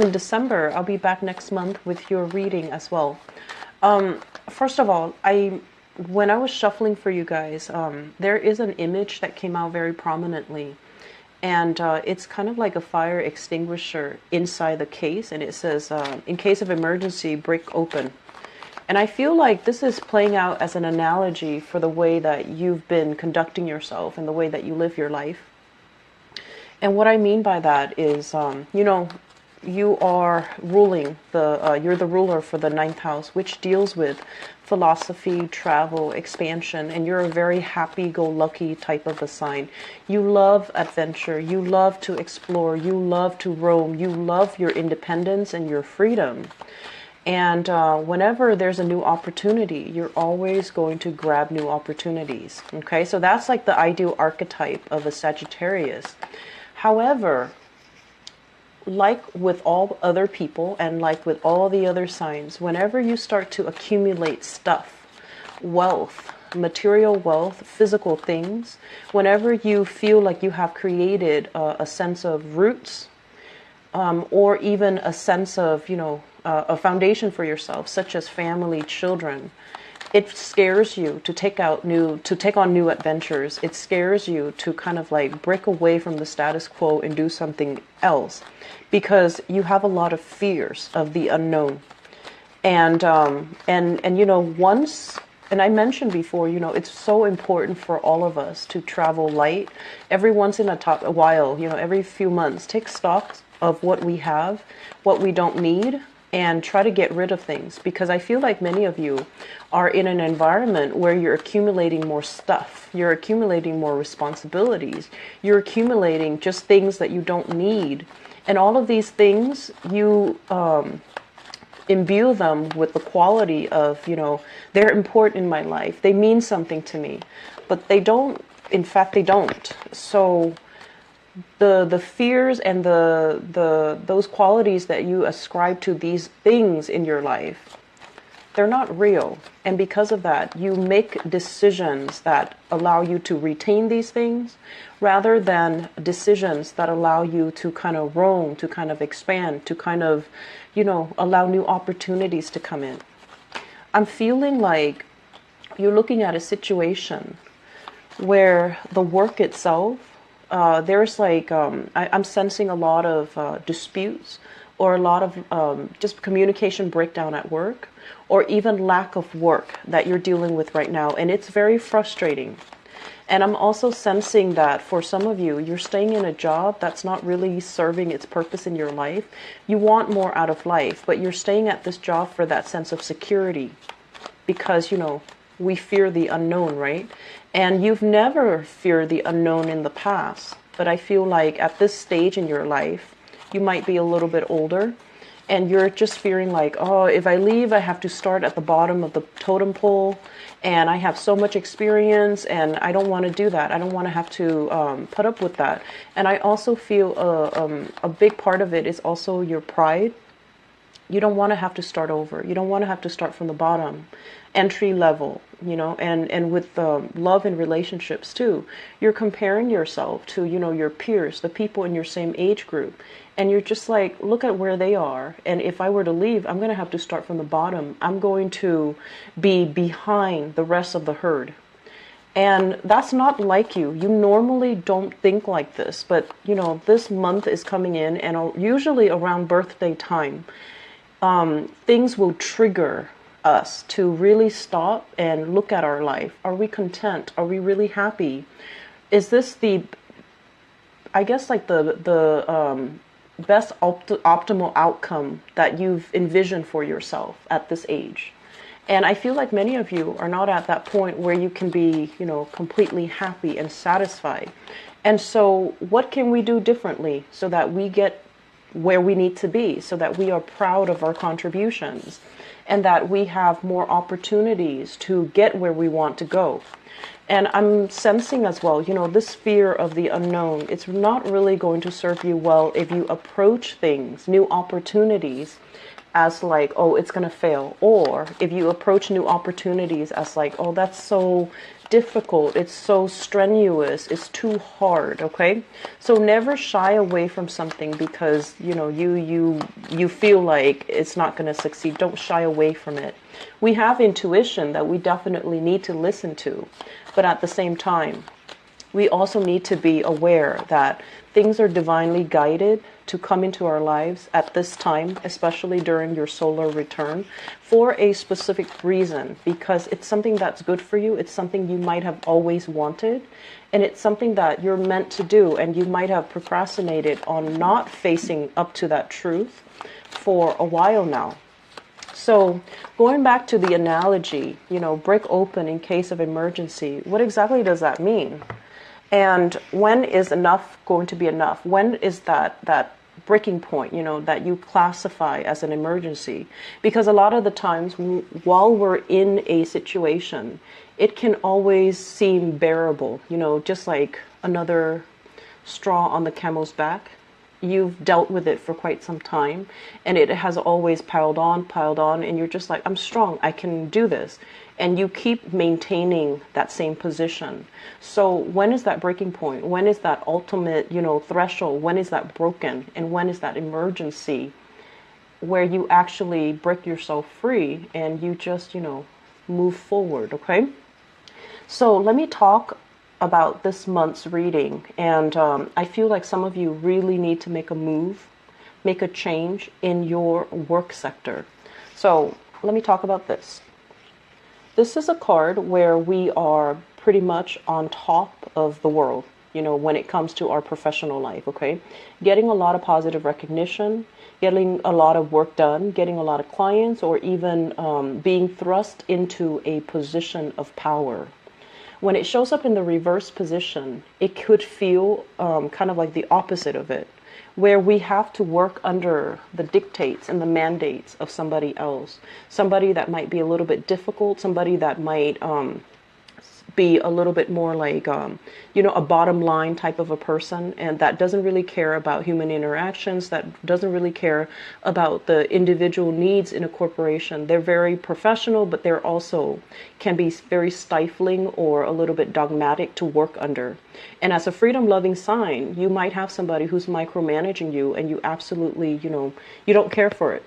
In December, I'll be back next month with your reading as well. First of all, when I was shuffling for you guys, there is an image that came out very prominently, and it's kind of like a fire extinguisher inside the case, and it says, in case of emergency, break open. And I feel like this is playing out as an analogy for the way that you've been conducting yourself and the way that you live your life. And what I mean by that is, you are ruling you're the ruler for the ninth house, which deals with philosophy, travel, expansion, and you're a very happy-go-lucky type of a sign. You love adventure, you love to explore, you love to roam, you love your independence and your freedom. And whenever there's a new opportunity, you're always going to grab new opportunities. Okay, so that's like the ideal archetype of a Sagittarius. However, like with all other people and like with all the other signs, whenever you start to accumulate stuff, wealth, material wealth, physical things, whenever you feel like you have created a sense of roots, or even a sense of, a foundation for yourself, such as family, children, it scares you to take on new adventures. It scares you to kind of like break away from the status quo and do something else, because you have a lot of fears of the unknown. And once, and I mentioned before, it's so important for all of us to travel light. Every once in a while, every few months, take stock of what we have, what we don't need, and try to get rid of things, because I feel like many of you are in an environment where you're accumulating more stuff, you're accumulating more responsibilities, you're accumulating just things that you don't need, and all of these things you imbue them with the quality of, they're important in my life, they mean something to me, but they don't, in fact they don't. So the fears and those qualities that you ascribe to these things in your life, they're not real. And because of that, you make decisions that allow you to retain these things rather than decisions that allow you to kind of roam, to kind of expand, to kind of, allow new opportunities to come in. I'm feeling like you're looking at a situation where the work itself, there's like, I'm sensing a lot of disputes, or a lot of just communication breakdown at work, or even lack of work that you're dealing with right now. And it's very frustrating. And I'm also sensing that for some of you, you're staying in a job that's not really serving its purpose in your life. You want more out of life, but you're staying at this job for that sense of security, because, we fear the unknown, right? And you've never feared the unknown in the past, but I feel like at this stage in your life, you might be a little bit older, and you're just fearing like, oh, if I leave, I have to start at the bottom of the totem pole, and I have so much experience, and I don't want to do that. I don't want to have to put up with that. And I also feel a big part of it is also your pride. You don't want to have to start over. You don't want to have to start from the bottom, entry level, and with love and relationships too. You're comparing yourself to, your peers, the people in your same age group. And you're just like, look at where they are. And if I were to leave, I'm going to have to start from the bottom. I'm going to be behind the rest of the herd. And that's not like you. You normally don't think like this. But, this month is coming in, and usually around birthday time, things will trigger us to really stop and look at our life. Are we content? Are we really happy? Is this the best optimal outcome that you've envisioned for yourself at this age? And I feel like many of you are not at that point where you can be, completely happy and satisfied. And so what can we do differently so that we get where we need to be, so that we are proud of our contributions and that we have more opportunities to get where we want to go? And I'm sensing as well, this fear of the unknown, it's not really going to serve you well if you approach things, new opportunities, as like, oh, it's going to fail. Or if you approach new opportunities as like, oh, that's so difficult, it's so strenuous, it's too hard. Okay, so never shy away from something because you feel like it's not going to succeed. Don't shy away from it. We have intuition that we definitely need to listen to, but at the same time, we also need to be aware that things are divinely guided to come into our lives at this time, especially during your solar return, for a specific reason, because it's something that's good for you. It's something you might have always wanted, and it's something that you're meant to do, and you might have procrastinated on not facing up to that truth for a while now. So going back to the analogy, break open in case of emergency, what exactly does that mean? And when is enough going to be enough? When is that breaking point, that you classify as an emergency? Because a lot of the times while we're in a situation, it can always seem bearable, just like another straw on the camel's back. You've dealt with it for quite some time, and it has always piled on, and you're just like, I'm strong, I can do this. And you keep maintaining that same position. So when is that breaking point? When is that ultimate, threshold? When is that broken? And when is that emergency where you actually break yourself free and you just, move forward, okay? So let me talk about this month's reading. And I feel like some of you really need to make a move, make a change in your work sector. So let me talk about this. This is a card where we are pretty much on top of the world, when it comes to our professional life, okay? Getting a lot of positive recognition, getting a lot of work done, getting a lot of clients, or even being thrust into a position of power. When it shows up in the reverse position, it could feel kind of like the opposite of it, where we have to work under the dictates and the mandates of somebody else, somebody that might be a little bit difficult, somebody that might be a little bit more like, a bottom line type of a person, and that doesn't really care about human interactions, that doesn't really care about the individual needs in a corporation. They're very professional, but they're also can be very stifling or a little bit dogmatic to work under. And as a freedom-loving sign, you might have somebody who's micromanaging you, and you absolutely, you don't care for it.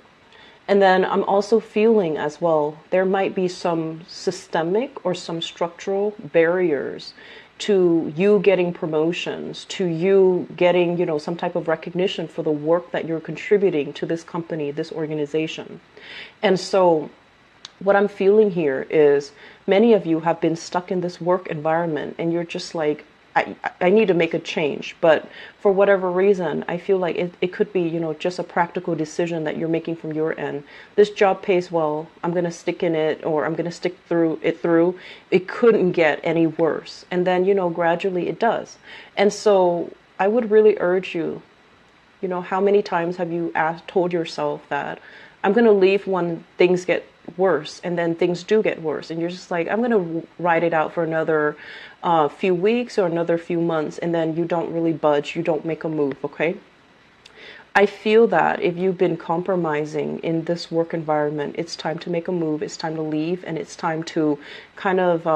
And then I'm also feeling as well, there might be some systemic or some structural barriers to you getting promotions, to you getting, some type of recognition for the work that you're contributing to this company, this organization. And so what I'm feeling here is many of you have been stuck in this work environment, and you're just like, I need to make a change, but for whatever reason, I feel like it could be, just a practical decision that you're making from your end. This job pays well, I'm going to stick in it, or I'm going to stick through. It couldn't get any worse. And then, gradually it does. And so I would really urge you, how many times have you told yourself that I'm going to leave when things get worse, and then things do get worse, and you're just like, I'm going to ride it out for another few weeks or another few months, and then you don't really budge, you don't make a move, okay? I feel that if you've been compromising in this work environment, it's time to make a move, it's time to leave, and it's time to kind of,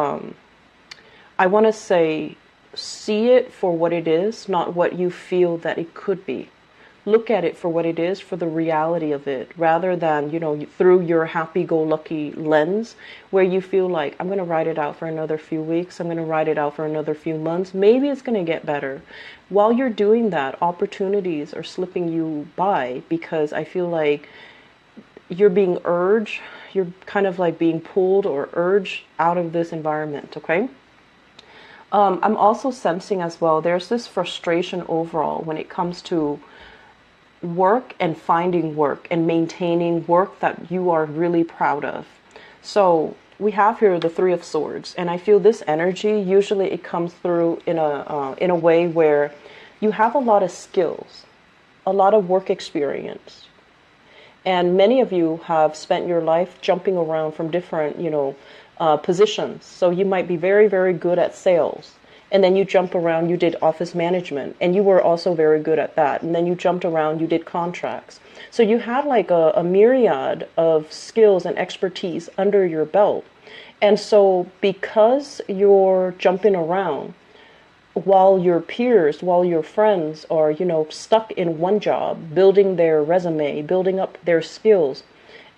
I want to say, see it for what it is, not what you feel that it could be. Look at it for what it is, for the reality of it, rather than, through your happy-go-lucky lens, where you feel like, I'm going to ride it out for another few weeks, I'm going to ride it out for another few months, maybe it's going to get better. While you're doing that, opportunities are slipping you by, because I feel like you're being urged, you're kind of like being pulled or urged out of this environment, okay? I'm also sensing as well, there's this frustration overall when it comes to work and finding work and maintaining work that you are really proud of. So we have here the Three of Swords, and I feel this energy, usually it comes through in a way where you have a lot of skills, a lot of work experience, and many of you have spent your life jumping around from different positions. So you might be very, very good at sales, And then you jump around, you did office management, and you were also very good at that. And then you jumped around, you did contracts. So you had like a myriad of skills and expertise under your belt. And so because you're jumping around, while your peers, while your friends are, stuck in one job, building their resume, building up their skills,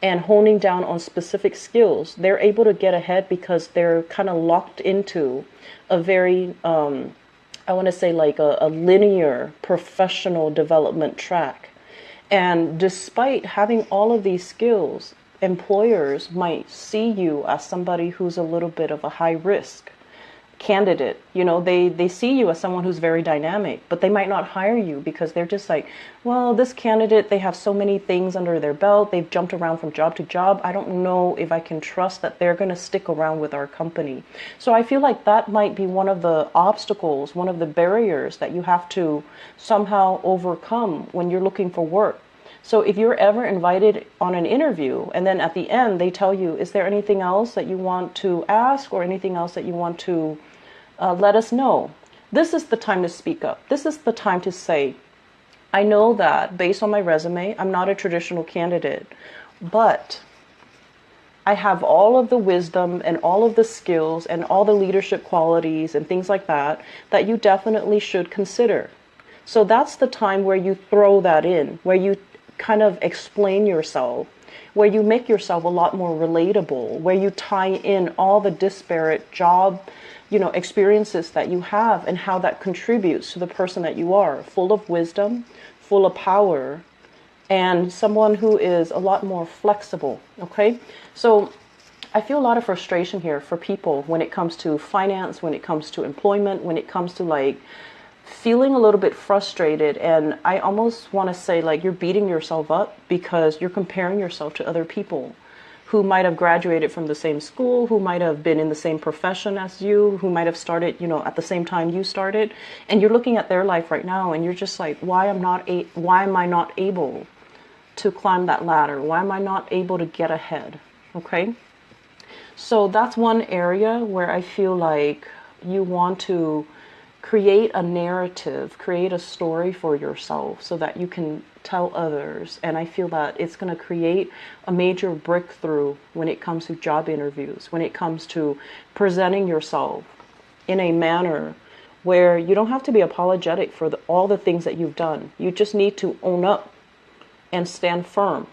and honing down on specific skills, they're able to get ahead because they're kind of locked into a very, I want to say like a linear professional development track. And despite having all of these skills, employers might see you as somebody who's a little bit of a high risk candidate. They see you as someone who's very dynamic, but they might not hire you because they're just like, well, this candidate, they have so many things under their belt. They've jumped around from job to job. I don't know if I can trust that they're going to stick around with our company. So I feel like that might be one of the obstacles, one of the barriers that you have to somehow overcome when you're looking for work. So if you're ever invited on an interview and then at the end they tell you, is there anything else that you want to ask or anything else that you want to let us know? This is the time to speak up. This is the time to say, I know that based on my resume, I'm not a traditional candidate, but I have all of the wisdom and all of the skills and all the leadership qualities and things like that you definitely should consider. So that's the time where you throw that in, where you kind of explain yourself, where you make yourself a lot more relatable, where you tie in all the disparate job, experiences that you have and how that contributes to the person that you are, full of wisdom, full of power, and someone who is a lot more flexible. Okay. So I feel a lot of frustration here for people when it comes to finance, when it comes to employment, when it comes to like feeling a little bit frustrated, and I almost want to say like you're beating yourself up because you're comparing yourself to other people who might have graduated from the same school, who might have been in the same profession as you, who might have started, at the same time you started, and you're looking at their life right now and you're just like, why am I not able to climb that ladder? Why am I not able to get ahead? Okay? So that's one area where I feel like you want to create a narrative, create a story for yourself so that you can tell others. And I feel that it's going to create a major breakthrough when it comes to job interviews, when it comes to presenting yourself in a manner where you don't have to be apologetic for all the things that you've done. You just need to own up and stand firm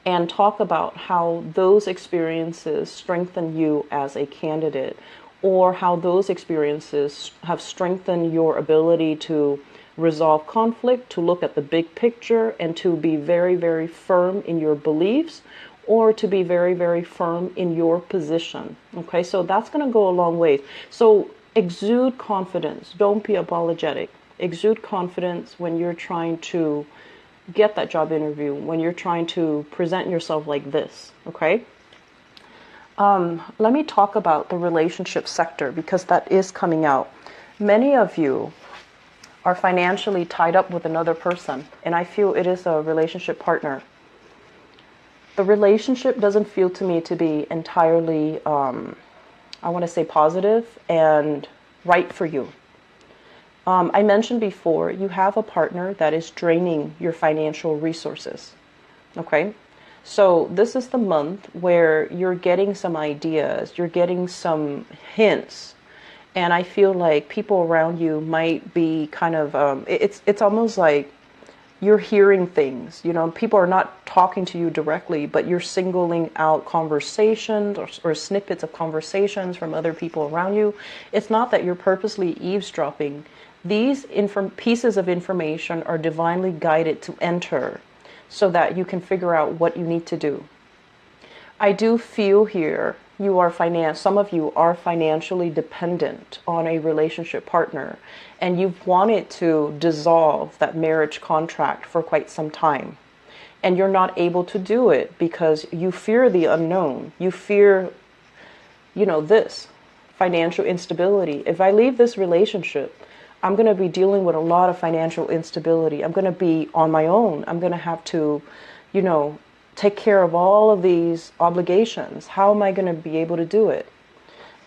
and talk about how those experiences strengthen you as a candidate, or how those experiences have strengthened your ability to resolve conflict, to look at the big picture, and to be very, very firm in your beliefs, or to be very, very firm in your position. Okay, so that's going to go a long way. So exude confidence. Don't be apologetic. Exude confidence when you're trying to get that job interview, when you're trying to present yourself like this. Okay. Let me talk about the relationship sector because that is coming out. Many of you are financially tied up with another person, and I feel it is a relationship partner. The relationship doesn't feel to me to be entirely, I want to say positive and right for you. I mentioned before, you have a partner that is draining your financial resources. Okay? So this is the month where you're getting some ideas, you're getting some hints, and I feel like people around you might be kind of, it's almost like you're hearing things, people are not talking to you directly, but you're singling out conversations or snippets of conversations from other people around you. It's not that you're purposely eavesdropping. These pieces of information are divinely guided to enter so that you can figure out what you need to do. I do feel here some of you are financially dependent on a relationship partner, and you've wanted to dissolve that marriage contract for quite some time. And you're not able to do it because you fear the unknown. You fear, this financial instability. If I leave this relationship, I'm going to be dealing with a lot of financial instability. I'm going to be on my own. I'm going to have to, take care of all of these obligations. How am I going to be able to do it?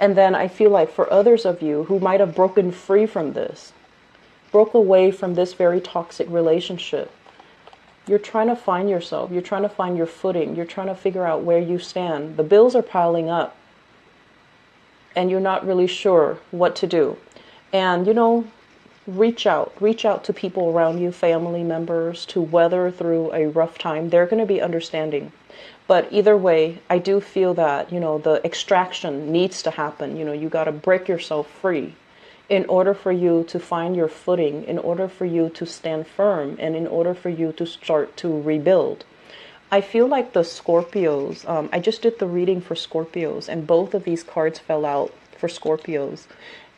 And then I feel like for others of you who might have broken free from this, broke away from this very toxic relationship, you're trying to find yourself. You're trying to find your footing. You're trying to figure out where you stand. The bills are piling up and you're not really sure what to do. And, you know, reach out to people around you, family members, to weather through a rough time. They're going to be understanding. But either way, I do feel that, you know, the extraction needs to happen. You know, you got to break yourself free in order for you to find your footing, in order for you to stand firm, and in order for you to start to rebuild. I feel like the Scorpios, I just did the reading for Scorpios, and both of these cards fell out for Scorpios.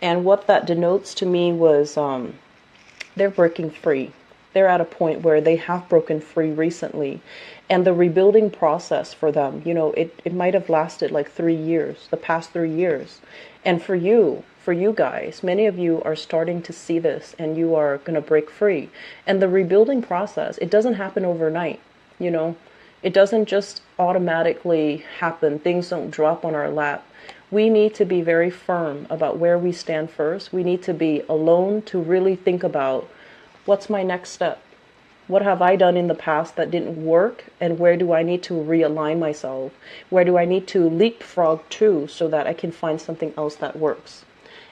And what that denotes to me was they're breaking free. They're at a point where they have broken free recently. And the rebuilding process for them, you know, it might have lasted like 3 years, the past 3 years. And for you guys, many of you are starting to see this and you are going to break free. And the rebuilding process, it doesn't happen overnight, you know. It doesn't just automatically happen. Things don't drop on our lap. We need to be very firm about where we stand first. We need to be alone to really think about what's my next step? What have I done in the past that didn't work? And where do I need to realign myself? Where do I need to leapfrog to so that I can find something else that works?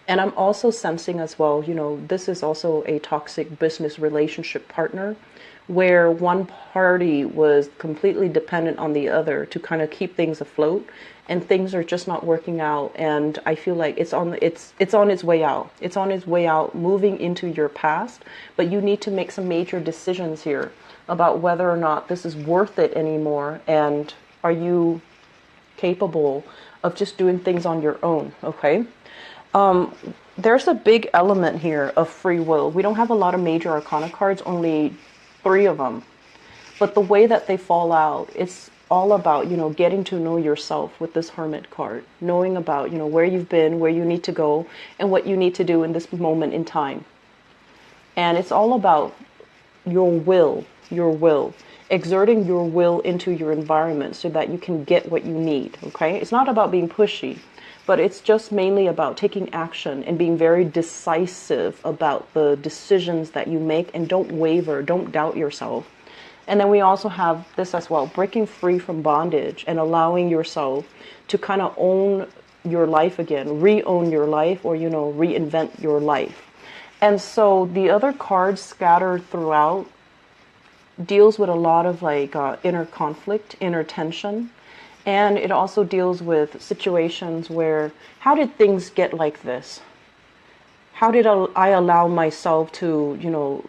And I'm also sensing as well, you know, this is also a toxic business relationship partner where one party was completely dependent on the other to kind of keep things afloat, and things are just not working out. And I feel like it's on its way out. It's on its way out, moving into your past, but you need to make some major decisions here about whether or not this is worth it anymore, and are you capable of just doing things on your own, okay? There's a big element here of free will. We don't have a lot of major arcana cards, only 3 of them. But the way that they fall out, it's all about, you know, getting to know yourself with this Hermit card. Knowing about, you know, where you've been, where you need to go, and what you need to do in this moment in time. And it's all about your will, exerting your will into your environment so that you can get what you need, okay? It's not about being pushy, but it's just mainly about taking action and being very decisive about the decisions that you make, and don't waver, don't doubt yourself. And then we also have this as well, breaking free from bondage and allowing yourself to kind of own your life again, re-own your life, or, you know, reinvent your life. And so the other cards scattered throughout deals with a lot of like inner conflict, inner tension. And it also deals with situations where, how did things get like this? How did I allow myself to, you know,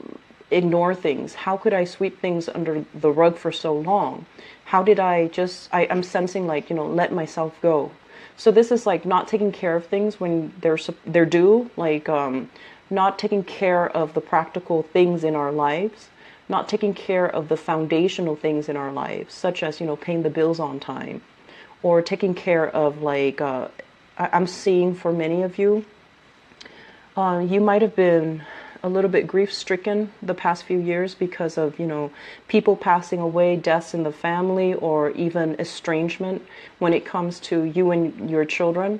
ignore things? How could I sweep things under the rug for so long? How did I'm sensing like, you know, let myself go. So this is like not taking care of things when they're due, like not taking care of the practical things in our lives, not taking care of the foundational things in our lives, such as, you know, paying the bills on time, or taking care of like, I'm seeing for many of you, you might have been a little bit grief-stricken the past few years because of, you know, people passing away, deaths in the family, or even estrangement when it comes to you and your children.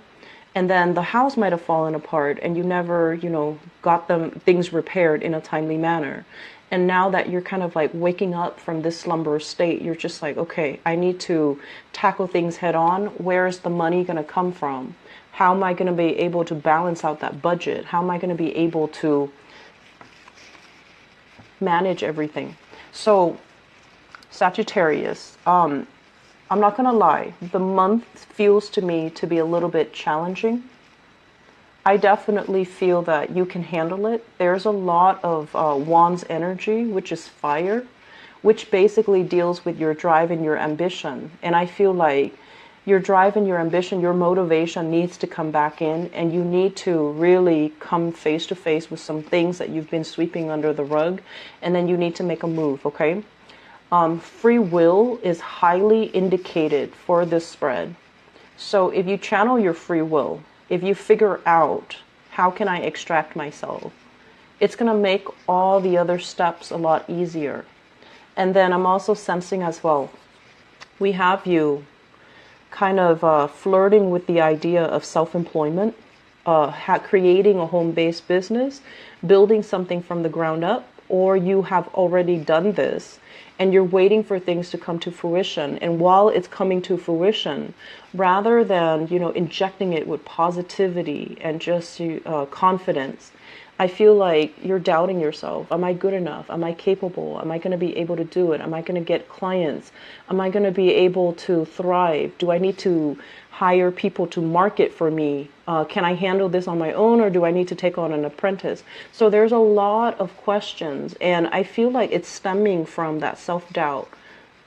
And then the house might have fallen apart and you never, you know, got things repaired in a timely manner. And now that you're kind of like waking up from this slumber state, you're just like, okay, I need to tackle things head on. Where is the money going to come from? How am I going to be able to balance out that budget? How am I going to be able to manage everything? So Sagittarius, I'm not going to lie, the month feels to me to be a little bit challenging. I definitely feel that you can handle it. There's a lot of Wands energy, which is fire, which basically deals with your drive and your ambition. And I feel like your drive and your ambition, your motivation needs to come back in, and you need to really come face to face with some things that you've been sweeping under the rug, and then you need to make a move, okay? Free will is highly indicated for this spread. So if you channel your free will, if you figure out how can I extract myself, it's going to make all the other steps a lot easier. And then I'm also sensing as well, we have you kind of flirting with the idea of self-employment, creating a home-based business, building something from the ground up, or you have already done this and you're waiting for things to come to fruition. And while it's coming to fruition, rather than, injecting it with positivity and just confidence, I feel like you're doubting yourself. Am I good enough? Am I capable? Am I going to be able to do it? Am I going to get clients? Am I going to be able to thrive? Do I need to hire people to market for me? Can I handle this on my own, or do I need to take on an apprentice? So there's a lot of questions, and I feel like it's stemming from that self-doubt.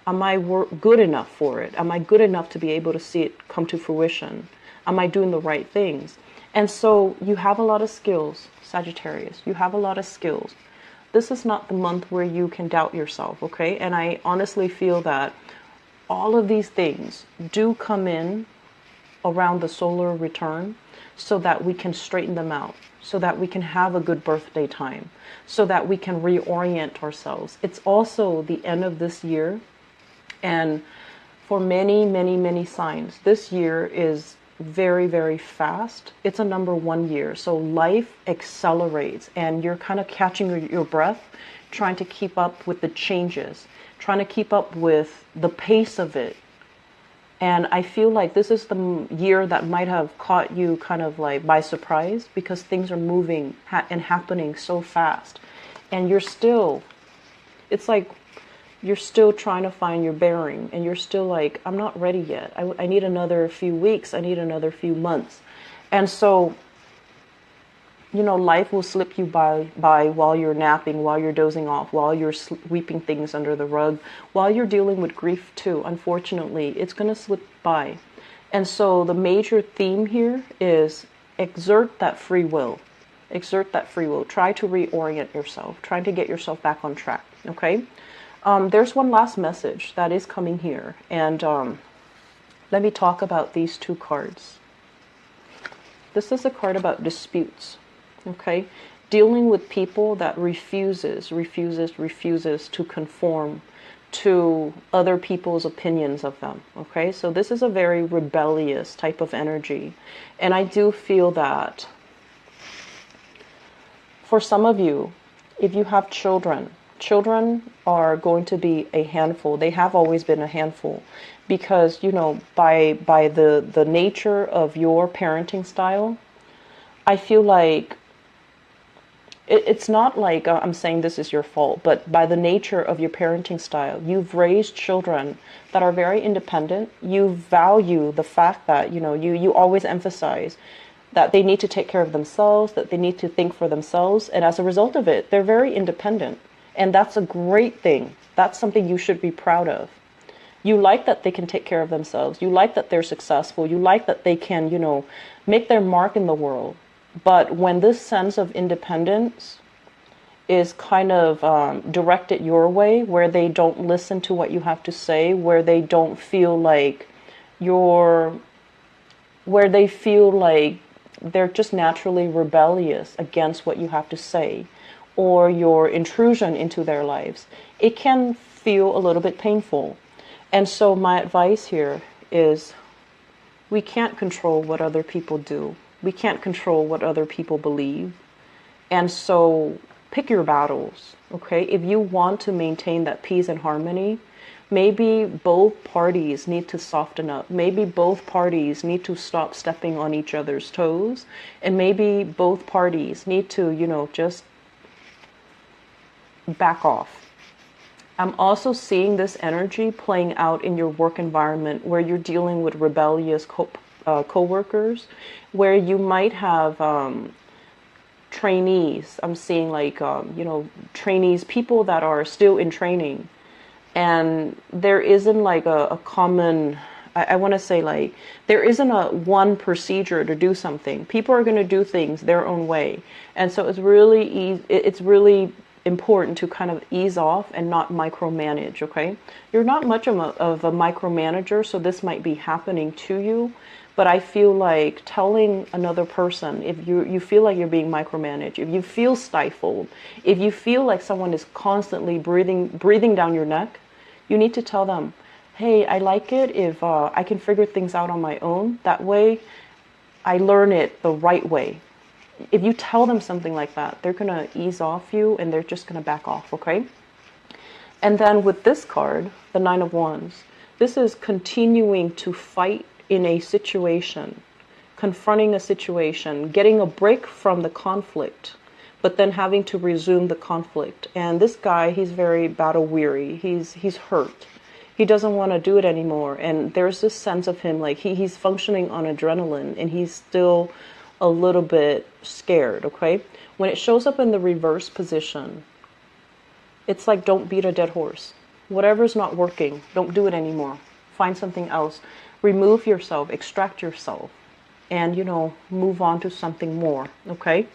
Am I good enough for it? Am I good enough to be able to see it come to fruition? Am I doing the right things? And so you have a lot of skills, Sagittarius. You have a lot of skills. This is not the month where you can doubt yourself, okay? And I honestly feel that all of these things do come in around the solar return so that we can straighten them out, so that we can have a good birthday time, so that we can reorient ourselves. It's also the end of this year. And for many, many, many signs, this year is very, very fast. It's a number 1 year. So life accelerates and you're kind of catching your breath, trying to keep up with the changes, trying to keep up with the pace of it. And I feel like this is the year that might have caught you kind of like by surprise, because things are moving and happening so fast. And it's like you're still trying to find your bearing, and you're still like, I'm not ready yet. I need another few weeks. I need another few months. And so, life will slip you by while you're napping, while you're dozing off, while you're sweeping things under the rug, while you're dealing with grief too. Unfortunately, it's going to slip by. And so the major theme here is exert that free will. Exert that free will. Try to reorient yourself. Try to get yourself back on track. Okay? There's one last message that is coming here. And let me talk about these two cards. This is a card about disputes. Okay? Dealing with people that refuses to conform to other people's opinions of them. Okay? So this is a very rebellious type of energy. And I do feel that for some of you, if you have children are going to be a handful. They have always been a handful because, by the nature of your parenting style, I feel like it's not like I'm saying this is your fault, but by the nature of your parenting style, you've raised children that are very independent. You value the fact that, you always emphasize that they need to take care of themselves, that they need to think for themselves. And as a result of it, they're very independent. And that's a great thing. That's something you should be proud of. You like that they can take care of themselves. You like that they're successful. You like that they can, make their mark in the world. But when this sense of independence is kind of directed your way, where they don't listen to what you have to say, where they don't feel like where they feel like they're just naturally rebellious against what you have to say, or your intrusion into their lives, it can feel a little bit painful. And so my advice here is we can't control what other people do. We can't control what other people believe. And so pick your battles, okay? If you want to maintain that peace and harmony, maybe both parties need to soften up. Maybe both parties need to stop stepping on each other's toes. And maybe both parties need to, just back off. I'm also seeing this energy playing out in your work environment where you're dealing with rebellious co-workers, where you might have trainees. I'm seeing like, trainees, people that are still in training. And there isn't like a common, I want to say like, there isn't a one procedure to do something. People are going to do things their own way. And so it's really important to kind of ease off and not micromanage, okay? You're not much of a micromanager, so this might be happening to you. But I feel like telling another person, if you feel like you're being micromanaged, if you feel stifled, if you feel like someone is constantly breathing down your neck, you need to tell them, hey, I like it if I can figure things out on my own. That way, I learn it the right way. If you tell them something like that, they're going to ease off you and they're just going to back off, okay? And then with this card, the Nine of Wands, this is continuing to fight in a situation, confronting a situation, getting a break from the conflict, but then having to resume the conflict. And this guy, he's very battle weary. He's hurt. He doesn't want to do it anymore. And there's this sense of him like he's functioning on adrenaline and he's still a little bit scared, okay? When it shows up in the reverse position, it's like, don't beat a dead horse. Whatever's not working, don't do it anymore. Find something else. Remove yourself, extract yourself, and, move on to something more, okay?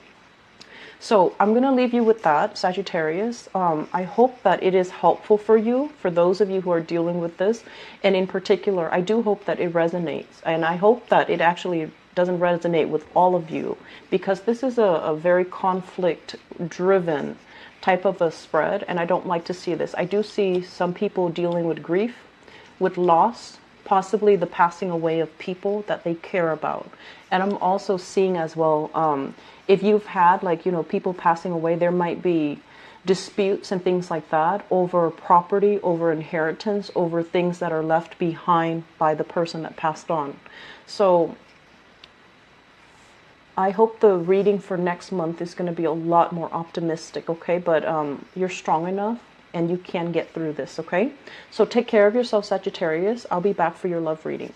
So I'm going to leave you with that, Sagittarius. I hope that it is helpful for you, for those of you who are dealing with this. And in particular, I do hope that it resonates. And I hope that it actually doesn't resonate with all of you, because this is a very conflict-driven type of a spread, and I don't like to see this. I do see some people dealing with grief, with loss, possibly the passing away of people that they care about. And I'm also seeing as well, if you've had people passing away, there might be disputes and things like that over property, over inheritance, over things that are left behind by the person that passed on. So I hope the reading for next month is going to be a lot more optimistic, okay? But you're strong enough and you can get through this, okay? So take care of yourself, Sagittarius. I'll be back for your love reading.